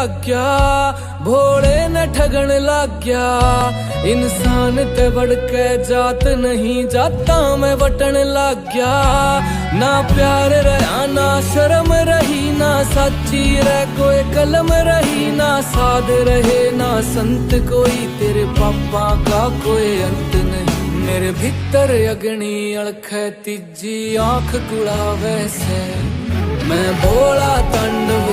लग गया, भोले न ठगन लग गया। इंसान ते बढ़ के जात नहीं, जाता मैं बटन लग गया। ना प्यार रहा ना शर्म रही, ना सच्ची रह कोई कलम रही, ना साध रहे ना संत कोई, तेरे पापा का कोई अंत नहीं। मेरे भीतर अग्नि अड़खे तीजी आंख कुड़ा वैसे, मैं भोला तांडव